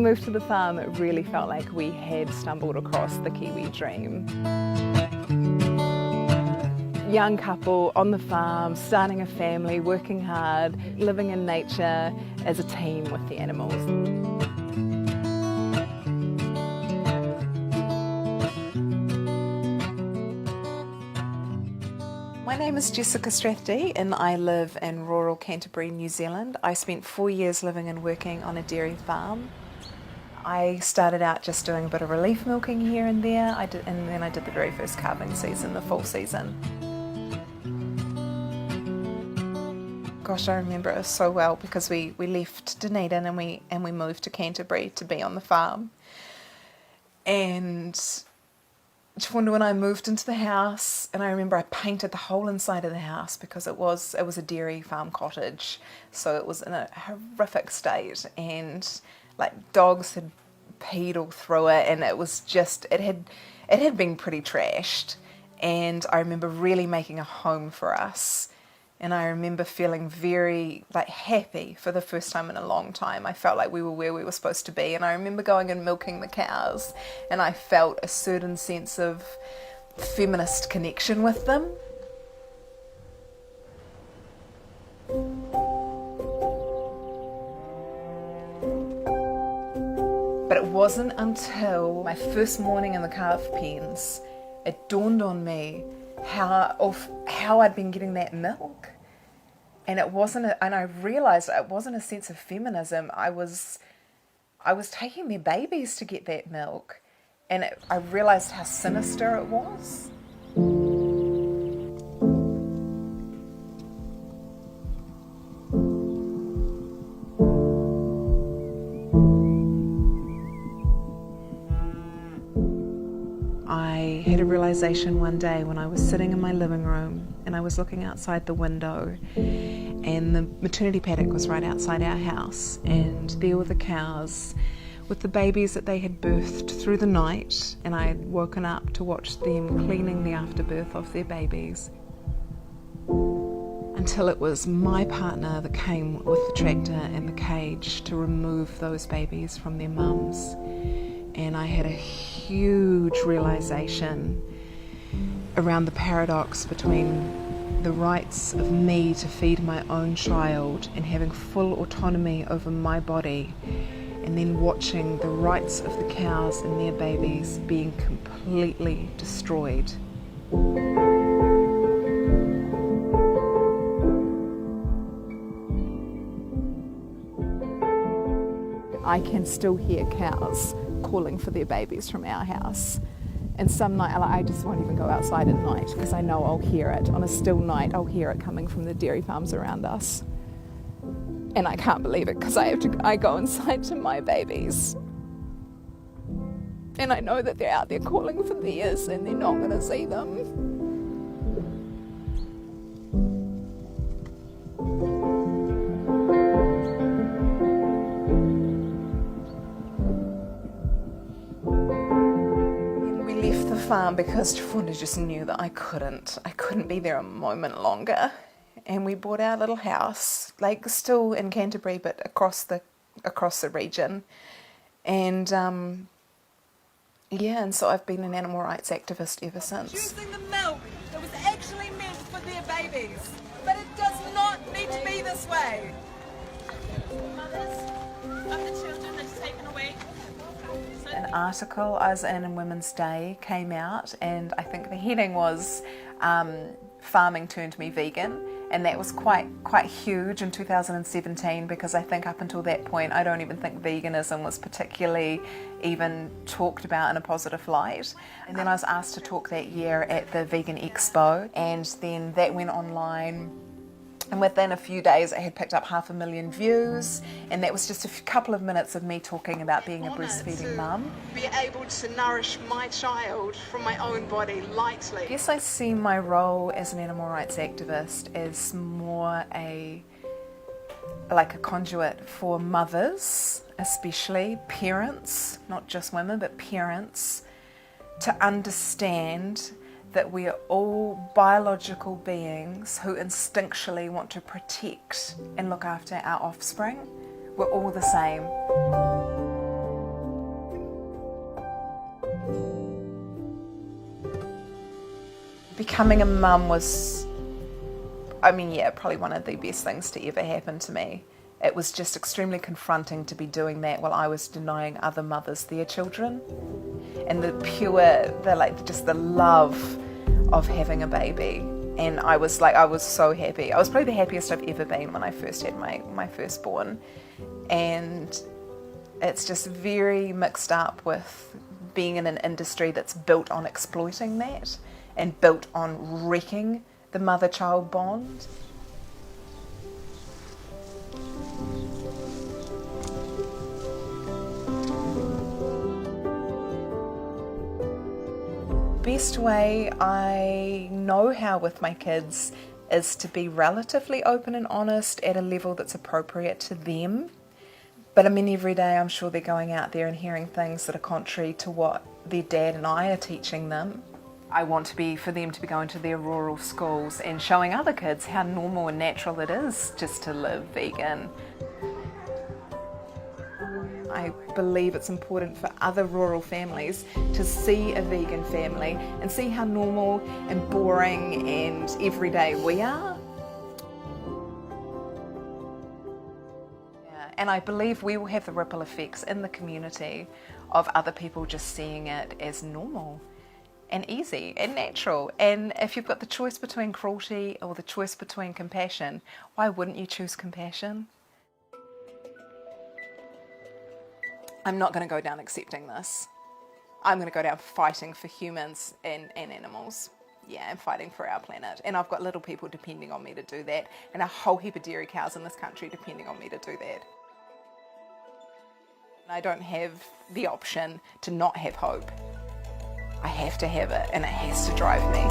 moved to the farm, it really felt like we had stumbled across the Kiwi dream. Young couple on the farm, starting a family, working hard, living in nature as a team with the animals. My name is Jessica Strathdy and I live in rural Canterbury, New Zealand. I spent 4 years living and working on a dairy farm. I started out just doing a bit of relief milking here and there, and then I did the very first calving season, the full season. Gosh, I remember it so well because we left Dunedin and we moved to Canterbury to be on the farm. And when I moved into the house, and I remember I painted the whole inside of the house because it was a dairy farm cottage, so it was in a horrific state, and like dogs had peed all through it, and it was just it had been pretty trashed. And I remember really making a home for us. And I remember feeling very happy for the first time in a long time. I felt like we were where we were supposed to be. And I remember going and milking the cows, and I felt a certain sense of feminist connection with them. But it wasn't until my first morning in the calf pens, it dawned on me how I'd been getting that milk. And I realised it wasn't a sense of feminism. I was taking their babies to get that milk, and I realised how sinister it was. I had a realisation one day when I was sitting in my living room and I was looking outside the window, and the maternity paddock was right outside our house, and there were the cows with the babies that they had birthed through the night, and I had woken up to watch them cleaning the afterbirth of their babies, until it was my partner that came with the tractor and the cage to remove those babies from their mums. And I had a huge realisation around the paradox between the rights of me to feed my own child and having full autonomy over my body, and then watching the rights of the cows and their babies being completely destroyed. I can still hear cows calling for their babies from our house. And some night, I just won't even go outside at night because I know I'll hear it. On a still night, I'll hear it coming from the dairy farms around us. And I can't believe it because I go inside to my babies. And I know that they're out there calling for theirs and they're not going to see them. Farm because Tafunda just knew that I couldn't be there a moment longer, and we bought our little house, still in Canterbury but across the region, and and so I've been an animal rights activist ever since. Using the milk that was actually meant for their babies, but it does not need to be this way. Mothers of the children that's taken away. An article I was in Women's Day came out, and I think the heading was "Farming Turned Me Vegan," and that was quite huge in 2017 because I think up until that point I don't even think veganism was particularly even talked about in a positive light. And then I was asked to talk that year at the Vegan Expo, and then that went online. And within a few days it had picked up 500,000 views, and that was just a couple of minutes of me talking about being a breastfeeding mum. Be able to nourish my child from my own body lightly. I guess I see my role as an animal rights activist as more a conduit for mothers, especially parents, not just women, but parents, to understand that we are all biological beings who instinctually want to protect and look after our offspring. We're all the same. Becoming a mum was, I mean, yeah, probably one of the best things to ever happen to me. It was just extremely confronting to be doing that while I was denying other mothers their children. And the love of having a baby. And I was so happy. I was probably the happiest I've ever been when I first had my firstborn. And it's just very mixed up with being in an industry that's built on exploiting that and built on wrecking the mother-child bond. Best way I know how with my kids is to be relatively open and honest at a level that's appropriate to them. But I mean, every day I'm sure they're going out there and hearing things that are contrary to what their dad and I are teaching them. I want for them to be going to their rural schools and showing other kids how normal and natural it is just to live vegan. I believe it's important for other rural families to see a vegan family and see how normal and boring and everyday we are. Yeah, and I believe we will have the ripple effects in the community of other people just seeing it as normal and easy and natural. And if you've got the choice between cruelty or the choice between compassion, why wouldn't you choose compassion? I'm not going to go down accepting this. I'm going to go down fighting for humans and animals. Yeah, I'm fighting for our planet. And I've got little people depending on me to do that, and a whole heap of dairy cows in this country depending on me to do that. I don't have the option to not have hope. I have to have it, and it has to drive me.